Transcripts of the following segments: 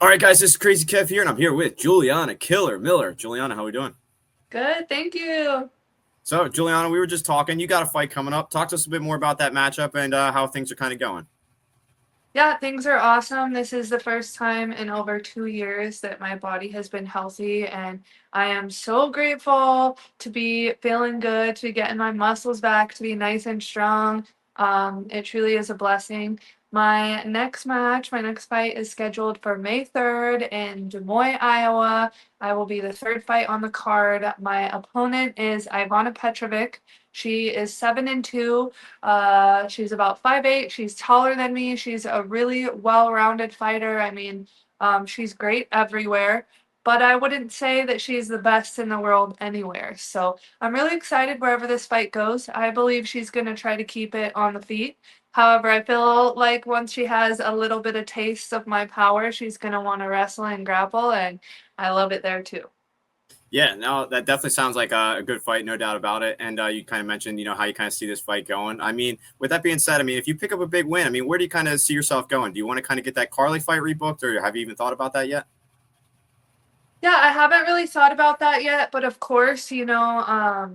right, guys, this is Crazy Kev here, and I'm here with Juliana Killer Miller. Juliana, how we doing? Good, thank you. So, Juliana, we were just talking. You got a fight coming up. Talk to us a bit more about that matchup and how things are kind of going. Yeah, things are awesome. This is the first time in over 2 years that my body has been healthy, and I am so grateful to be feeling good, to be getting my muscles back, to be nice and strong. It truly is a blessing. My next match, my next fight is scheduled for May 3rd in Des Moines, Iowa. I will be the third fight on the card. My opponent is Ivana Petrovic. She is 7-2. She's about 5'8". She's taller than me. She's a really well-rounded fighter. I mean, she's great everywhere, but I wouldn't say that she's the best in the world anywhere. So I'm really excited wherever this fight goes. I believe she's going to try to keep it on the feet. However, I feel like once she has a little bit of taste of my power, she's going to want to wrestle and grapple, and I love it there too. Yeah, no, that definitely sounds like a good fight, no doubt about it. And you kind of mentioned, how you kind of see this fight going. I mean, with that being said, I mean, if you pick up a big win, I mean, where do you kind of see yourself going? Do you want to kind of get that Carly fight rebooked, or have you even thought about that yet? Yeah, I haven't really thought about that yet, but of course, we have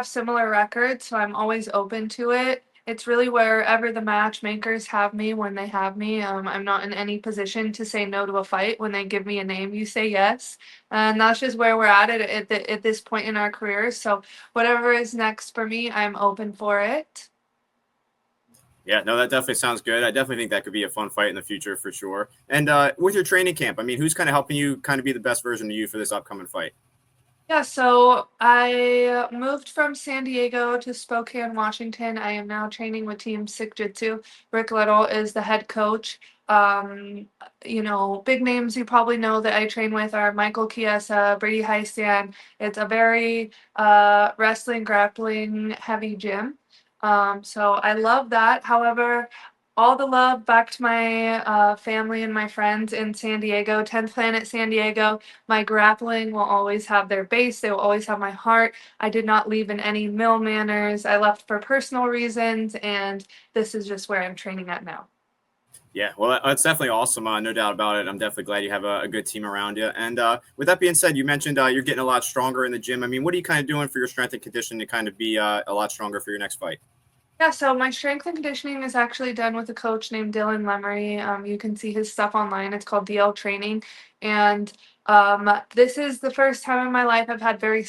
similar records, so I'm always open to it. It's really wherever the matchmakers have me when they have me. I'm not in any position to say no to a fight. When they give me a name, you say yes. And that's just where we're at this point in our careers. So whatever is next for me, I'm open for it. Yeah, no, that definitely sounds good. I definitely think that could be a fun fight in the future for sure. And with your training camp, I mean, who's kind of helping you kind of be the best version of you for this upcoming fight? Yeah, so I moved from San Diego to Spokane, Washington. I am now training with Team Sick Jitsu. Rick Little is the head coach. Big names you probably know that I train with are Michael Chiesa, Brady Heistan. It's a very wrestling, grappling heavy gym. So I love that. However, all the love back to my family and my friends in San Diego, 10th Planet San Diego. My grappling will always have their base. They will always have my heart. I did not leave in any mill manners. I left for personal reasons, and this is just where I'm training at now. Yeah, well, that's definitely awesome. No doubt about it. I'm definitely glad you have a good team around you. And with that being said, you mentioned you're getting a lot stronger in the gym. I mean, what are you kind of doing for your strength and conditioning to kind of be a lot stronger for your next fight? Yeah, so my strength and conditioning is actually done with a coach named Dylan Lemery. You can see his stuff online. It's called DL Training. And this is the first time in my life I've had very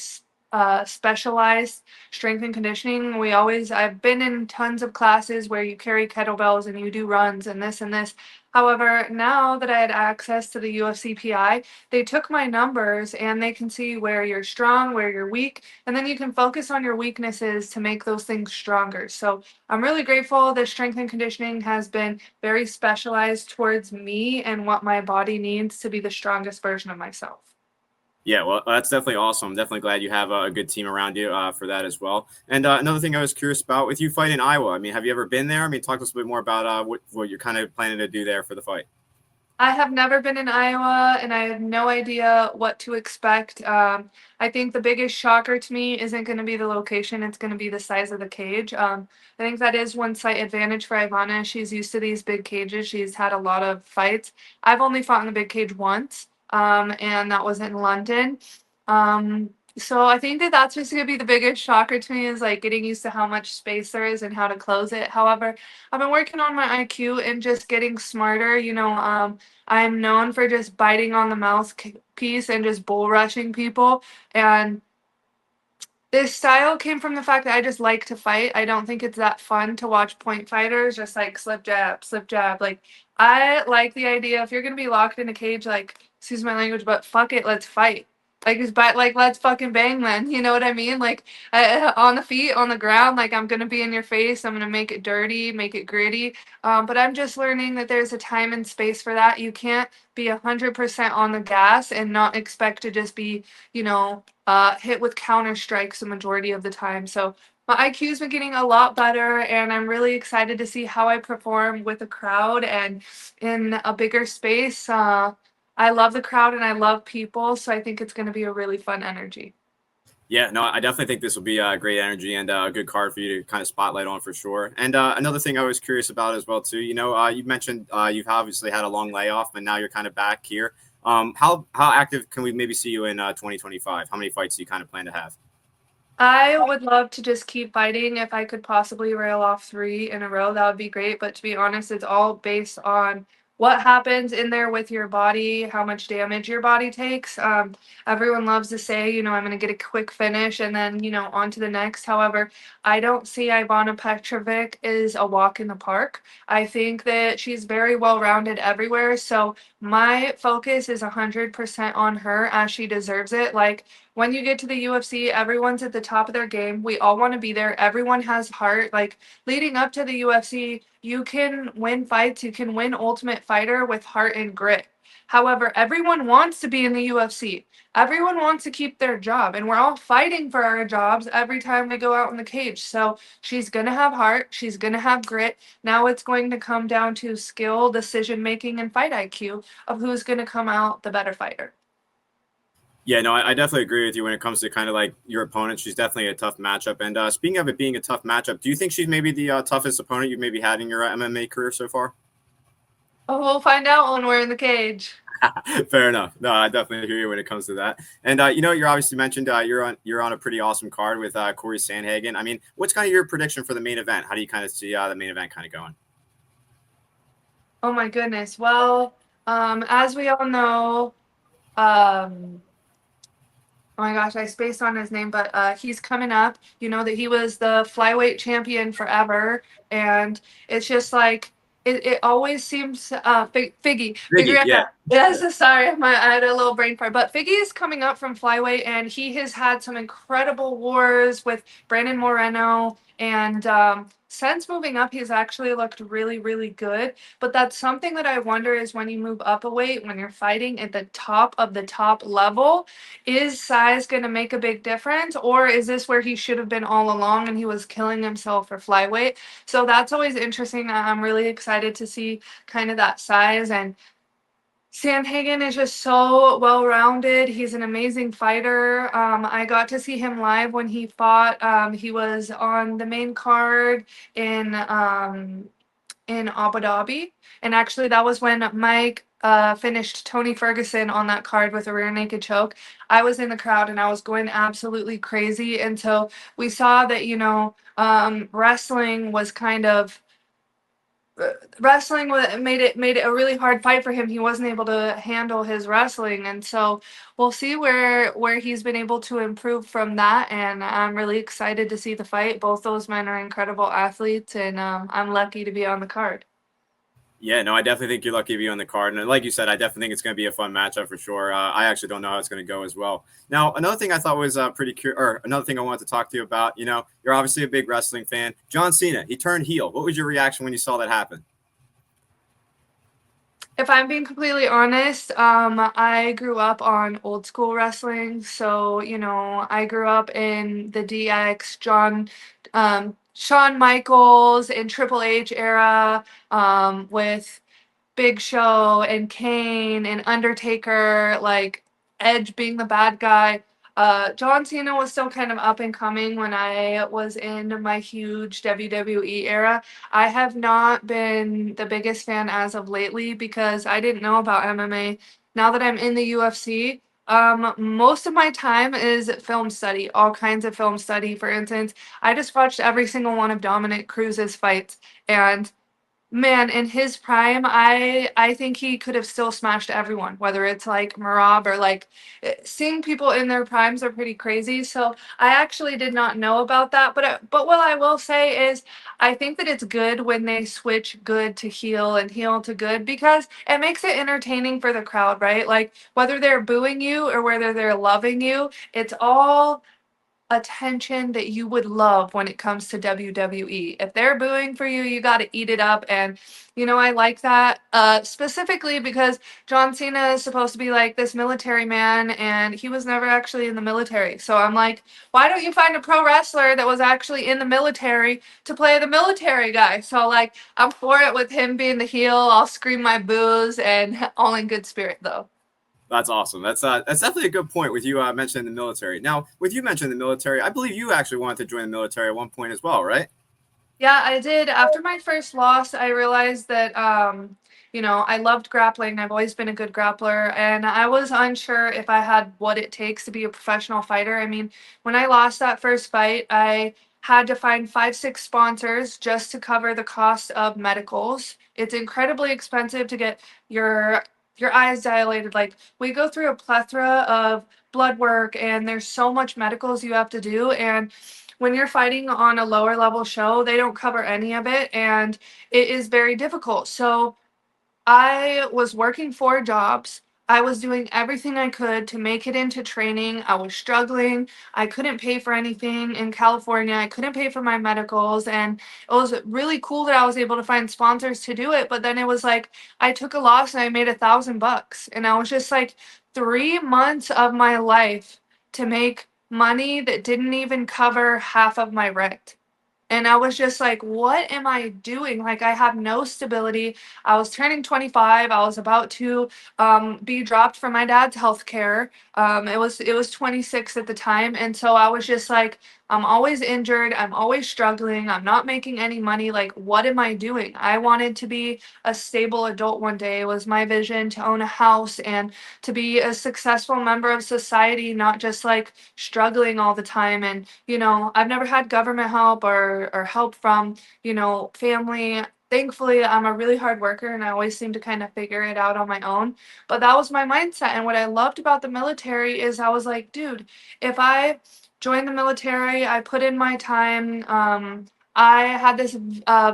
specialized strength and conditioning. I've been in tons of classes where you carry kettlebells and you do runs and this and this. However, now that I had access to the UFC PI, they took my numbers and they can see where you're strong, where you're weak, and then you can focus on your weaknesses to make those things stronger. So I'm really grateful that strength and conditioning has been very specialized towards me and what my body needs to be the strongest version of myself. Yeah, well, that's definitely awesome. I'm definitely glad you have a good team around you for that as well. And another thing I was curious about with you fighting in Iowa, I mean, have you ever been there? I mean, talk to us a bit more about what you're kind of planning to do there for the fight. I have never been in Iowa and I have no idea what to expect. I think the biggest shocker to me isn't going to be the location, it's going to be the size of the cage. I think that is one slight advantage for Ivana. She's used to these big cages, she's had a lot of fights. I've only fought in a big cage once, and that was in London. So I think that that's just going to be the biggest shocker to me is like getting used to how much space there is and how to close it. However, I've been working on my IQ and just getting smarter. I'm known for just biting on the mouthpiece and just bull rushing people. And this style came from the fact that I just like to fight. I don't think it's that fun to watch point fighters just like slip jab, slip jab. Like, I like the idea if you're gonna be locked in a cage, like, excuse my language, but fuck it, let's fight. Like, let's fucking bang then. You know what I mean? Like, on the feet, on the ground, like, I'm gonna be in your face. I'm gonna make it dirty, make it gritty. But I'm just learning that there's a time and space for that. You can't be 100% on the gas and not expect to just be, hit with counter strikes the majority of the time. So my IQ's been getting a lot better, and I'm really excited to see how I perform with a crowd and in a bigger space. I love the crowd and I love people, so I think it's going to be a really fun energy. Yeah, no, I definitely think this will be a great energy and a good card for you to kind of spotlight on for sure. And another thing I was curious about as well too, you mentioned you've obviously had a long layoff, and now you're kind of back here. How active can we maybe see you in 2025? How many fights do you kind of plan to have? I would love to just keep fighting. If I could possibly rail off 3 in a row, that would be great, but to be honest, it's all based on what happens in there with your body, how much damage your body takes. Everyone loves to say, "I'm gonna get a quick finish and then, on to the next." However, I don't see Ivana Petrovic is a walk in the park. I think that she's very well-rounded everywhere, so my focus is 100% on her as she deserves it. Like, when you get to the UFC, everyone's at the top of their game. We all want to be there. Everyone has heart. Like, leading up to the UFC, you can win fights, you can win Ultimate Fighter with heart and grit. However, everyone wants to be in the UFC. Everyone wants to keep their job, and we're all fighting for our jobs every time we go out in the cage. So she's going to have heart, she's going to have grit. Now it's going to come down to skill, decision making, and fight IQ of who's going to come out the better fighter. Yeah, no, I definitely agree with you when it comes to kind of like your opponent. She's definitely a tough matchup. And speaking of it being a tough matchup, do you think she's maybe the toughest opponent you've maybe had in your MMA career so far? Oh, we'll find out when we're in the cage. Fair enough. No, I definitely hear you when it comes to that. And you're obviously mentioned you're on a pretty awesome card with Corey Sandhagen. I mean, what's kind of your prediction for the main event? How do you kind of see the main event kind of going? Oh my goodness. Well, as we all know, um, oh my gosh, I spaced on his name, but he's coming up. You know that he was the flyweight champion forever, and it's just like it always seems Figgy Biggie, yeah. Figueroa. Yes, sorry, I had a little brain fart. But Figgy is coming up from flyweight, and he has had some incredible wars with Brandon Moreno, and since moving up, he's actually looked really, really good. But that's something that I wonder is when you move up a weight, when you're fighting at the top of the top level, is size going to make a big difference, or is this where he should have been all along and he was killing himself for flyweight? So that's always interesting. I'm really excited to see kind of that size. And Sandhagen is just so well rounded. He's an amazing fighter. I got to see him live when he fought. He was on the main card in Abu Dhabi. And actually, that was when Mike finished Tony Ferguson on that card with a rear naked choke. I was in the crowd and I was going absolutely crazy until we saw that, wrestling was kind of made it a really hard fight for him. He wasn't able to handle his wrestling, and so we'll see where he's been able to improve from that. And I'm really excited to see the fight. Both those men are incredible athletes, and I'm lucky to be on the card. Yeah, no, I definitely think you're lucky to be on the card. And like you said, I definitely think it's going to be a fun matchup for sure. I actually don't know how it's going to go as well. Now, another thing I thought was pretty curious, or another thing I wanted to talk to you about, you're obviously a big wrestling fan. John Cena, he turned heel. What was your reaction when you saw that happen? If I'm being completely honest, I grew up on old school wrestling. So, I grew up in the DX, Shawn Michaels and Triple H era, with Big Show and Kane and Undertaker, like Edge being the bad guy. John Cena was still kind of up and coming when I was in my huge WWE era. I have not been the biggest fan as of lately because I didn't know about MMA. Now that I'm in the UFC, most of my time is film study, all kinds of film study. For instance, I just watched every single one of Dominic Cruz's fights, and man, in his prime, I think he could have still smashed everyone, whether it's like Marab or like seeing people in their primes are pretty crazy. So I actually did not know about that, but what I will say is I think that it's good when they switch good to heel and heel to good because it makes it entertaining for the crowd, right? Like whether they're booing you or whether they're loving you, it's all attention that you would love when it comes to WWE. If they're booing for you, you got to eat it up. And, I like that specifically because John Cena is supposed to be like this military man, and he was never actually in the military. So I'm like, why don't you find a pro wrestler that was actually in the military to play the military guy? So, like, I'm for it with him being the heel. I'll scream my boos and all in good spirit, though. That's awesome. That's definitely a good point with you mentioning the military. Now, with you mentioning the military, I believe you actually wanted to join the military at one point as well, right? Yeah, I did. After my first loss, I realized that, I loved grappling. I've always been a good grappler, and I was unsure if I had what it takes to be a professional fighter. I mean, when I lost that first fight, I had to find 5, 6 sponsors just to cover the cost of medicals. It's incredibly expensive to get your your eyes dilated. Like, we go through a plethora of blood work, and there's so much medicals you have to do, and when you're fighting on a lower level show, they don't cover any of it, and it is very difficult. So I was working 4 jobs. I was doing everything I could to make it into training. I was struggling. I couldn't pay for anything in California. I couldn't pay for my medicals. And it was really cool that I was able to find sponsors to do it. But then it was like I took a loss and I made $1,000. And I was just like 3 months of my life to make money that didn't even cover half of my rent. And I was just like, what am I doing? Like, I have no stability. I was turning 25. I was about to be dropped from my dad's health care. It was 26 at the time. And so I was just like, I'm always injured. I'm always struggling. I'm not making any money. Like, what am I doing? I wanted to be a stable adult one day. It was my vision to own a house and to be a successful member of society, not just like struggling all the time. And I've never had government help or help from family. Thankfully, I'm a really hard worker and I always seem to kind of figure it out on my own. But that was my mindset. And what I loved about the military is I was like, dude, if I join the military, I put in my time. I had this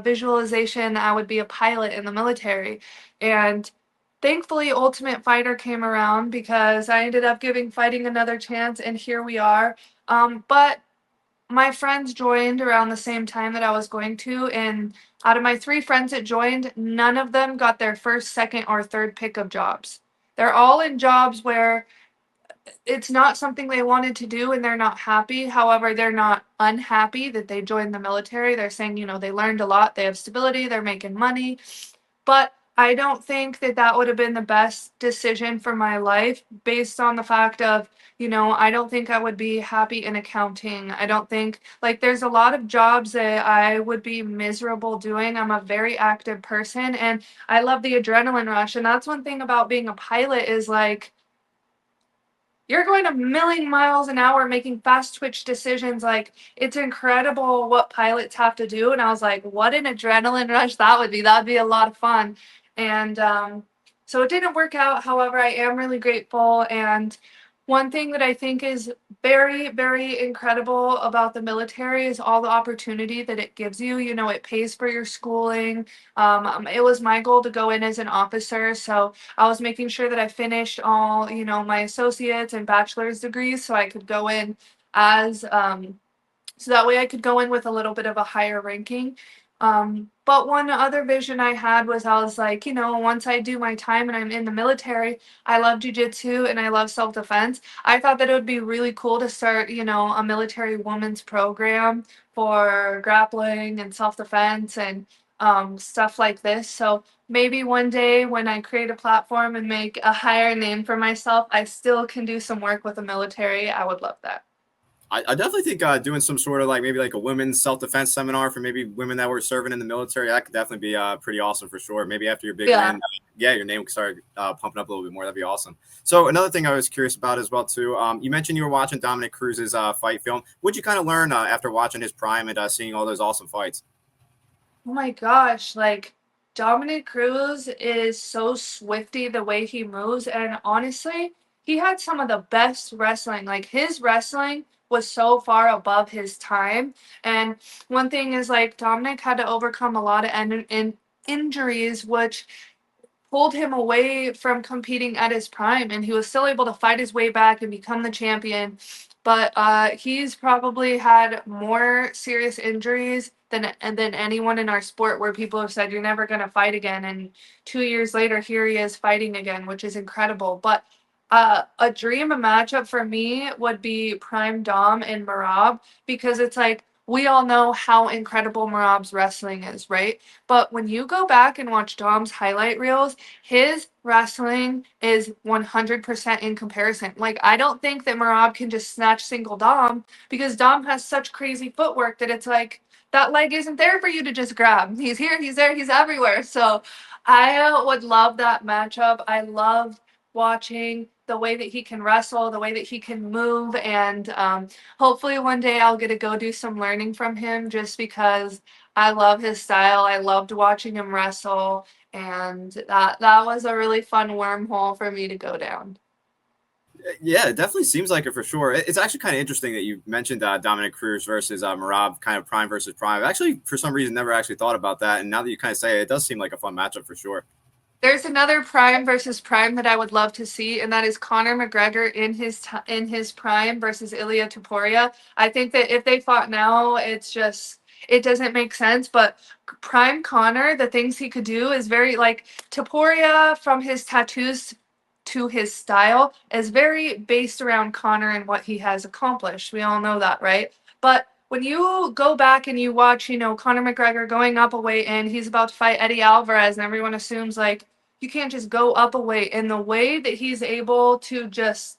visualization that I would be a pilot in the military. And thankfully, Ultimate Fighter came around because I ended up giving fighting another chance, and here we are. But my friends joined around the same time that I was going to, and out of my 3 friends that joined, none of them got their first, second, or third pick of jobs. They're all in jobs where it's not something they wanted to do and they're not happy. However, they're not unhappy that they joined the military. They're saying, they learned a lot, they have stability, they're making money. But I don't think that that would have been the best decision for my life based on the fact of, I don't think I would be happy in accounting. I don't think, like, there's a lot of jobs that I would be miserable doing. I'm a very active person and I love the adrenaline rush. And that's one thing about being a pilot is like, you're going a million miles an hour making fast twitch decisions. Like, it's incredible what pilots have to do. And I was like, what an adrenaline rush that would be. That would be a lot of fun. And so it didn't work out. However, I am really grateful. And one thing that I think is very, very incredible about the military is all the opportunity that it gives you. It pays for your schooling. It was my goal to go in as an officer. So I was making sure that I finished all, my associates and bachelor's degrees so I could go in as so that way I could go in with a little bit of a higher ranking. But one other vision I had was I was like, once I do my time and I'm in the military, I love jujitsu and I love self-defense. I thought that it would be really cool to start, a military women's program for grappling and self-defense and stuff like this. So maybe one day when I create a platform and make a higher name for myself, I still can do some work with the military. I would love that. I definitely think doing some sort of like maybe like a women's self defense seminar for maybe women that were serving in the military, that could definitely be pretty awesome for sure. Maybe after your big win, Yeah. yeah, your name could start pumping up a little bit more. That'd be awesome. So another thing I was curious about as well too. You mentioned you were watching Dominic Cruz's fight film. What'd you kind of learn after watching his prime and seeing all those awesome fights? Oh my gosh, like Dominic Cruz is so swifty the way he moves, and honestly, he had some of the best wrestling. Like, his wrestling was so far above his time. And one thing is, like, Dominic had to overcome a lot of injuries, which pulled him away from competing at his prime, and he was still able to fight his way back and become the champion. But he's probably had more serious injuries than anyone in our sport, where people have said you're never going to fight again, and 2 years later here he is fighting again, which is incredible. But a dream matchup for me would be Prime Dom and Marab, because it's like we all know how incredible Marab's wrestling is, right? But when you go back and watch Dom's highlight reels, his wrestling is 100% in comparison. Like, I don't think that Marab can just snatch single Dom because Dom has such crazy footwork that it's like that leg isn't there for you to just grab. He's here, he's there, he's everywhere. So I would love that matchup. I love watching the way that he can wrestle, the way that he can move, and hopefully one day I'll get to go do some learning from him just because I love his style. I loved watching him wrestle, and that was a really fun wormhole for me to go down. Yeah, it definitely seems like it for sure. It's actually kind of interesting that you mentioned Dominic Cruz versus Marab, kind of prime versus prime. Actually, for some reason, never actually thought about that. And now that you kind of say it, it does seem like a fun matchup for sure. There's another prime versus prime that I would love to see, and that is Conor McGregor in his prime versus Ilia Topuria. I think that if they fought now, it doesn't make sense. But prime Conor, the things he could do is very like Topuria from his tattoos to his style is very based around Conor and what he has accomplished. We all know that, right? But when you go back and you watch, Conor McGregor going up a weight and he's about to fight Eddie Alvarez, and everyone assumes like you can't just go up a weight. And the way that he's able to just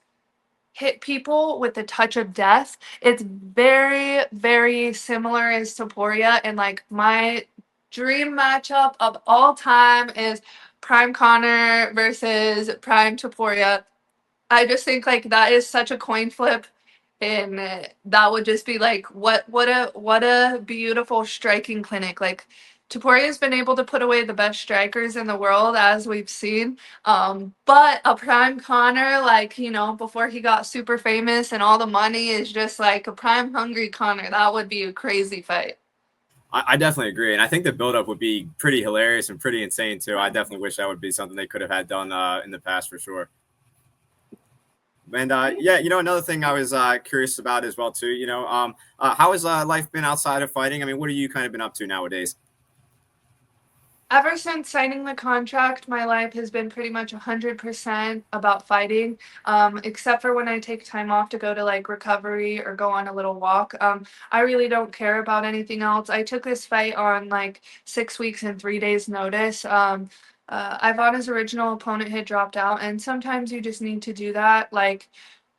hit people with the touch of death, it's very, very similar as Topuria. And like my dream matchup of all time is Prime Connor versus Prime Topuria. I just think like that is such a coin flip, and that would just be like what a beautiful striking clinic. Like Topuria's been able to put away the best strikers in the world as we've seen. But a prime Connor, like before he got super famous and all the money, is just like a prime hungry Connor. That would be a crazy fight. I definitely agree, and I think the buildup would be pretty hilarious and pretty insane too. I definitely wish that would be something they could have had done in the past for sure. And yeah, another thing I was curious about as well too. How has life been outside of fighting? I mean, what have you kind of been up to nowadays? Ever since signing the contract, my life has been pretty much 100% about fighting, except for when I take time off to go to like recovery or go on a little walk. I really don't care about anything else. I took this fight on like 6 weeks and 3 days notice. Ivana's original opponent had dropped out, and sometimes you just need to do that. Like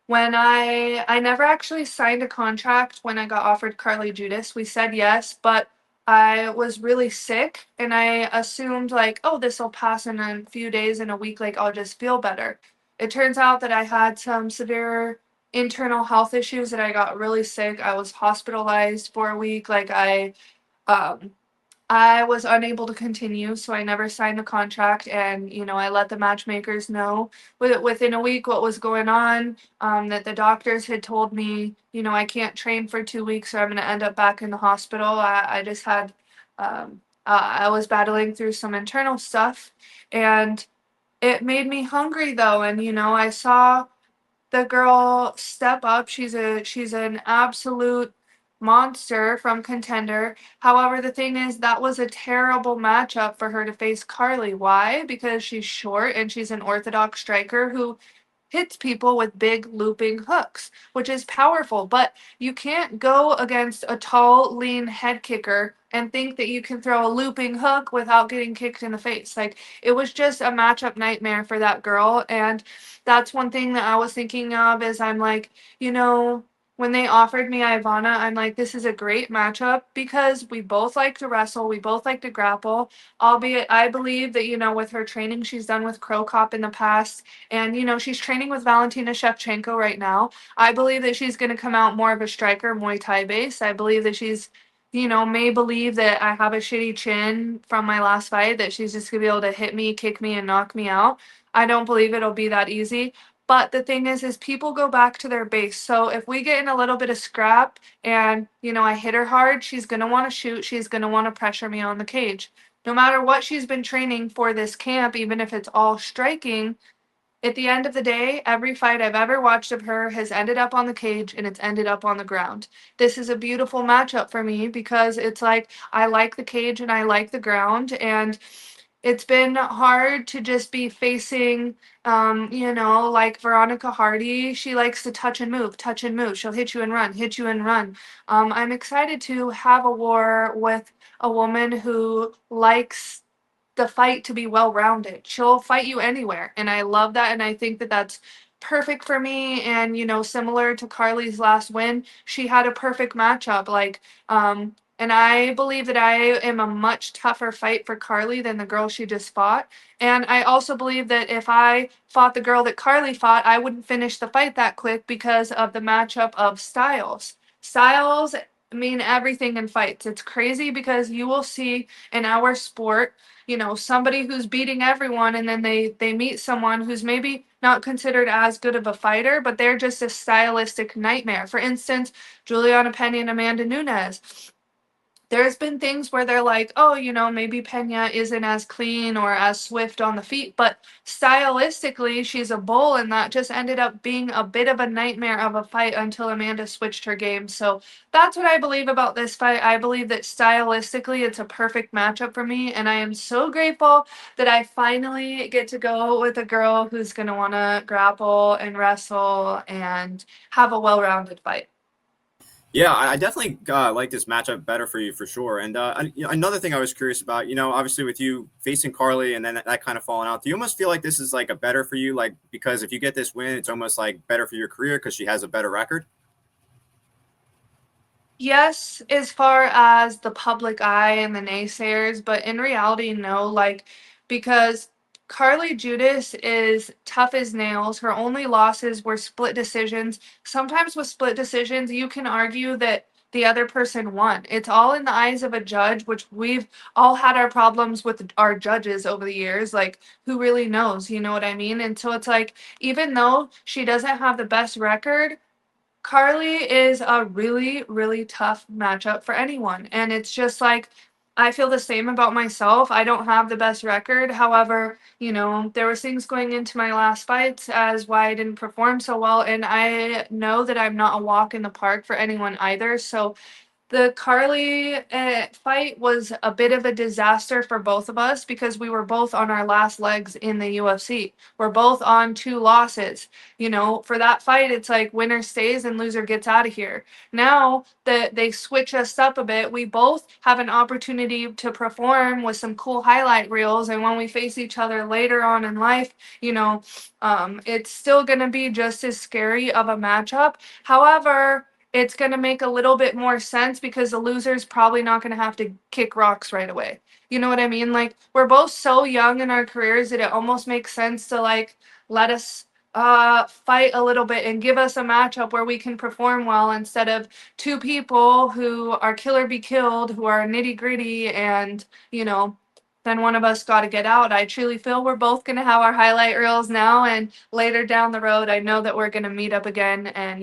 when I never actually signed a contract when I got offered Carly Judas. We said yes, but I was really sick and I assumed like, oh, this will pass in a few days, in a week, like I'll just feel better. It turns out that I had some severe internal health issues that I got really sick. I was hospitalized for a week. Um I was unable to continue, so I never signed the contract. And I let the matchmakers know within a week what was going on. That the doctors had told me, I can't train for 2 weeks, or I'm going to end up back in the hospital. I just had, I was battling through some internal stuff, and it made me hungry though. And I saw the girl step up. She's an absolute monster from Contender. However, the thing is that was a terrible matchup for her to face Carly. Why? Because she's short and she's an orthodox striker who hits people with big looping hooks, which is powerful. But you can't go against a tall, lean head kicker and think that you can throw a looping hook without getting kicked in the face. Like, it was just a matchup nightmare for that girl. And that's one thing that I was thinking of is I'm like, when they offered me Ivana, I'm like, this is a great matchup because we both like to wrestle, we both like to grapple. Albeit, I believe that, with her training she's done with Crow Cop in the past, and, she's training with Valentina Shevchenko right now. I believe that she's going to come out more of a striker, Muay Thai base. I believe that she's, may believe that I have a shitty chin from my last fight, that she's just going to be able to hit me, kick me, and knock me out. I don't believe it'll be that easy. But the thing is people go back to their base. So if we get in a little bit of scrap and, I hit her hard, she's going to want to shoot. She's going to want to pressure me on the cage. No matter what she's been training for this camp, even if it's all striking, at the end of the day, every fight I've ever watched of her has ended up on the cage and it's ended up on the ground. This is a beautiful matchup for me because it's like I like the cage and I like the ground. And It's been hard to just be facing, like Veronica Hardy. She likes to touch and move, touch and move. She'll hit you and run, hit you and run. I'm excited to have a war with a woman who likes the fight to be well rounded. She'll fight you anywhere. And I love that. And I think that that's perfect for me. And, similar to Carly's last win, she had a perfect matchup. And I believe that I am a much tougher fight for Carly than the girl she just fought. And I also believe that if I fought the girl that Carly fought, I wouldn't finish the fight that quick because of the matchup of styles. Styles mean everything in fights. It's crazy because you will see in our sport, somebody who's beating everyone, and then they meet someone who's maybe not considered as good of a fighter, but they're just a stylistic nightmare. For instance, Juliana Pena and Amanda Nunes. There's been things where they're like, oh, maybe Pena isn't as clean or as swift on the feet, but stylistically, she's a bull, and that just ended up being a bit of a nightmare of a fight until Amanda switched her game. So that's what I believe about this fight. I believe that stylistically, it's a perfect matchup for me, and I am so grateful that I finally get to go with a girl who's going to want to grapple and wrestle and have a well-rounded fight. Yeah, I definitely like this matchup better for you for sure. And another thing I was curious about, obviously with you facing Carly and then that kind of falling out, do you almost feel like this is like a better for you? Like, because if you get this win, it's almost like better for your career because she has a better record? Yes, as far as the public eye and the naysayers, but in reality, no. Because Carly Judas is tough as nails. Her only losses were split decisions. Sometimes with split decisions, you can argue that the other person won. It's all in the eyes of a judge, which we've all had our problems with our judges over the years. Like, who really knows? You know what I mean? And so it's like, even though she doesn't have the best record, Carly is a really, really tough matchup for anyone. And it's just like, I feel the same about myself. I don't have the best record. However, there was things going into my last fights as why I didn't perform so well. And I know that I'm not a walk in the park for anyone either. So the Carly fight was a bit of a disaster for both of us because we were both on our last legs in the UFC. We're both on two losses. For that fight, it's like winner stays and loser gets out of here. Now that they switch us up a bit, we both have an opportunity to perform with some cool highlight reels. And when we face each other later on in life, it's still going to be just as scary of a matchup. However, it's going to make a little bit more sense because the loser's probably not going to have to kick rocks right away. You know what I mean? Like, we're both so young in our careers that it almost makes sense to like let us fight a little bit and give us a matchup where we can perform well instead of two people who are kill or be killed, who are nitty gritty, and then one of us got to get out. I truly feel we're both going to have our highlight reels now, and later down the road, I know that we're going to meet up again, and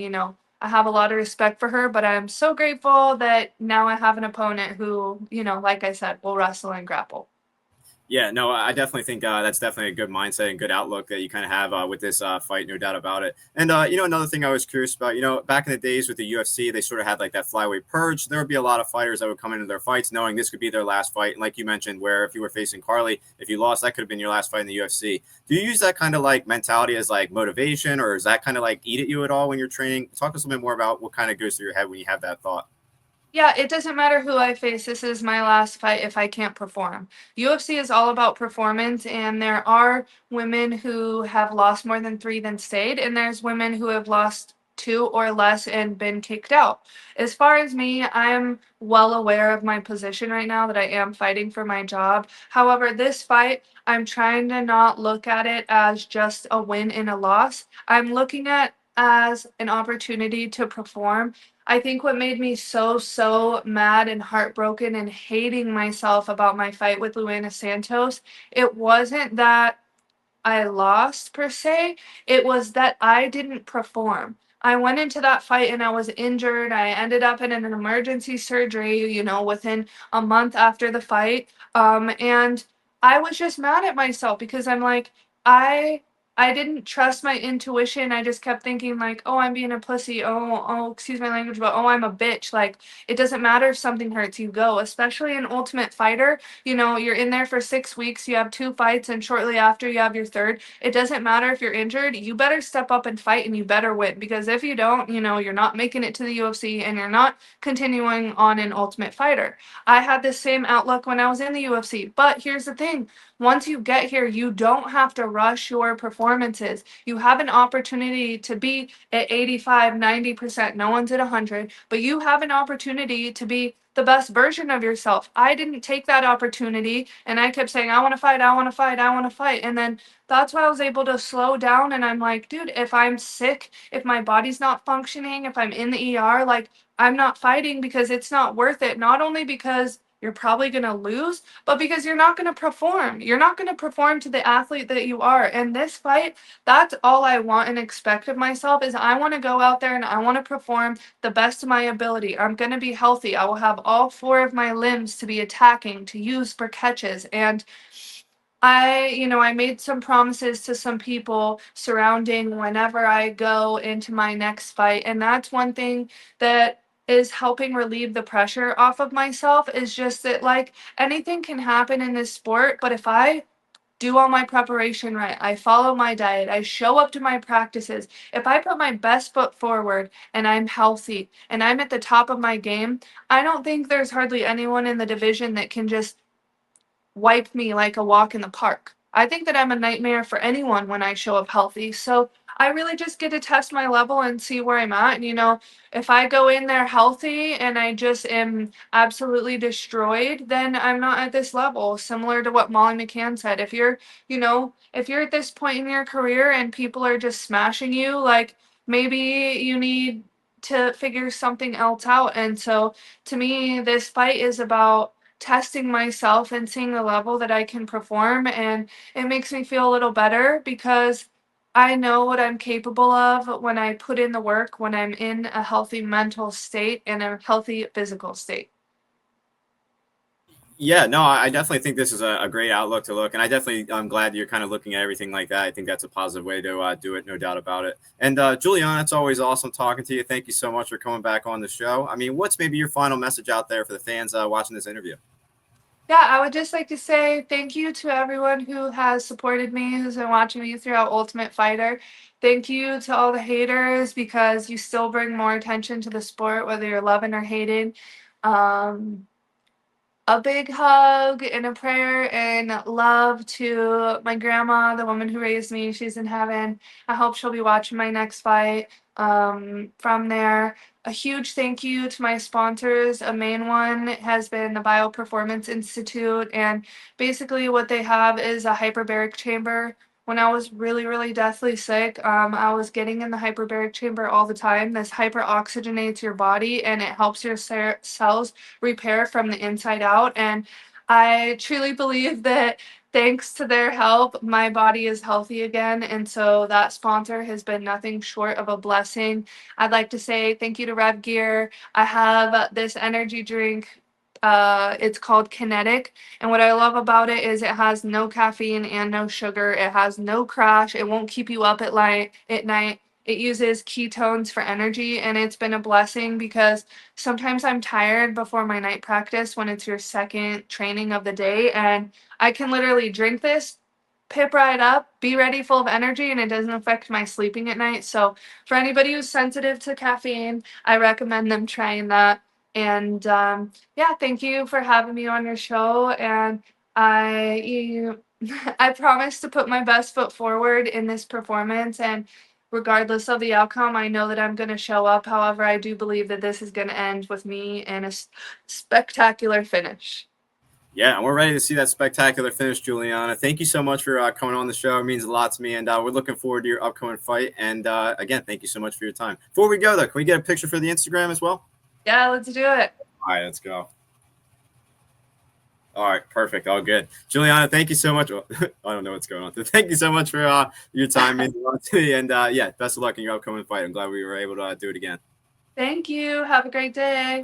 I have a lot of respect for her, but I'm so grateful that now I have an opponent who, like I said, will wrestle and grapple. Yeah, no, I definitely think that's definitely a good mindset and good outlook that you kind of have with this fight, no doubt about it. And another thing I was curious about, back in the days with the UFC, they sort of had like that flyweight purge. There would be a lot of fighters that would come into their fights knowing this could be their last fight. And like you mentioned, where if you were facing Carly, if you lost, that could have been your last fight in the UFC. Do you use that kind of like mentality as like motivation, or is that kind of like eat at you at all when you're training? Talk to us a little bit more about what kind of goes through your head when you have that thought. Yeah, it doesn't matter who I face. This is my last fight if I can't perform. UFC is all about performance, and there are women who have lost more than three then stayed, and there's women who have lost two or less and been kicked out. As far as me, I'm well aware of my position right now that I am fighting for my job. However, this fight, I'm trying to not look at it as just a win and a loss. I'm looking at as an opportunity to perform. I think what made me so, so mad and heartbroken and hating myself about my fight with Luana Santos, it wasn't that I lost per se, it was that I didn't perform. I went into that fight and I was injured. I ended up in an emergency surgery, within a month after the fight. And I was just mad at myself because I'm like, I I didn't trust my intuition. I just kept thinking like, "Oh, I'm being a pussy. Oh, excuse my language, but oh, I'm a bitch." Like, it doesn't matter if something hurts, you go. Especially an Ultimate Fighter, you know, you're in there for 6 weeks, you have 2 fights, and shortly after you have your third. It doesn't matter if you're injured. You better step up and fight, and you better win, because if you don't, you know, you're not making it to the UFC and you're not continuing on in Ultimate Fighter. I had the same outlook when I was in the UFC. But here's the thing, once you get here, you don't have to rush your performances. You have an opportunity to be at 85, 90%. No one's at 100, but you have an opportunity to be the best version of yourself. I didn't take that opportunity and I kept saying, I want to fight, I want to fight, I want to fight. And then that's why I was able to slow down. And I'm like, dude, if I'm sick, if my body's not functioning, if I'm in the ER, like, I'm not fighting because it's not worth it. Not only because you're probably going to lose, but because you're not going to perform. You're not going to perform to the athlete that you are. And this fight, that's all I want and expect of myself is I want to go out there and I want to perform the best of my ability. I'm going to be healthy. I will have all 4 of my limbs to be attacking, to use for catches. And I made some promises to some people surrounding whenever I go into my next fight. And that's one thing that is helping relieve the pressure off of myself is just that, like, anything can happen in this sport. But if I do all my preparation right, I follow my diet, I show up to my practices, if I put my best foot forward and I'm healthy and I'm at the top of my game, I don't think there's hardly anyone in the division that can just wipe me like a walk in the park. I think that I'm a nightmare for anyone when I show up healthy. So I really just get to test my level and see where I'm at. And, if I go in there healthy and I just am absolutely destroyed, then I'm not at this level. Similar to what Molly McCann said. If you're at this point in your career and people are just smashing you, like, maybe you need to figure something else out. And so to me, this fight is about testing myself and seeing the level that I can perform. And it makes me feel a little better because I know what I'm capable of when I put in the work, when I'm in a healthy mental state and a healthy physical state. Yeah, no, I definitely think this is a great outlook to look, and I'm glad you're kind of looking at everything like that. I think that's a positive way to do it, no doubt about it. And Juliana, it's always awesome talking to you. Thank you so much for coming back on the show. I mean, what's maybe your final message out there for the fans watching this interview? Yeah, I would just like to say thank you to everyone who has supported me, who's been watching me throughout Ultimate Fighter. Thank you to all the haters because you still bring more attention to the sport, whether you're loving or hating. Um, a big hug and a prayer and love to my grandma, the woman who raised me. She's in heaven. I hope she'll be watching my next fight. From there, a huge thank you to my sponsors. A main one has been the Bioperformance Institute, and basically what they have is a hyperbaric chamber. When I was really, really deathly sick, I was getting in the hyperbaric chamber all the time. This hyperoxygenates your body and it helps your cells repair from the inside out. And I truly believe that thanks to their help, my body is healthy again. And so that sponsor has been nothing short of a blessing. I'd like to say thank you to Rev Gear. I have this energy drink. It's called Kinetic. And what I love about it is it has no caffeine and no sugar. It has no crash. It won't keep you up at night. It uses ketones for energy, and it's been a blessing because sometimes I'm tired before my night practice when it's your second training of the day, and I can literally drink this, pip right up, be ready full of energy, and it doesn't affect my sleeping at night. So, for anybody who's sensitive to caffeine, I recommend them trying that. And yeah, thank you for having me on your show. And I promise to put my best foot forward in this performance. And regardless of the outcome, I know that I'm going to show up. However, I do believe that this is going to end with me in a spectacular finish. Yeah, and we're ready to see that spectacular finish, Juliana. Thank you so much for coming on the show. It means a lot to me, and we're looking forward to your upcoming fight. And again, thank you so much for your time. Before we go, though, can we get a picture for the Instagram as well? Yeah, let's do it. All right, let's go. All right, perfect. All good. Juliana, thank you so much. I don't know what's going on. Thank you so much for your time. It means a lot to me. And yeah, best of luck in your upcoming fight. I'm glad we were able to do it again. Thank you. Have a great day.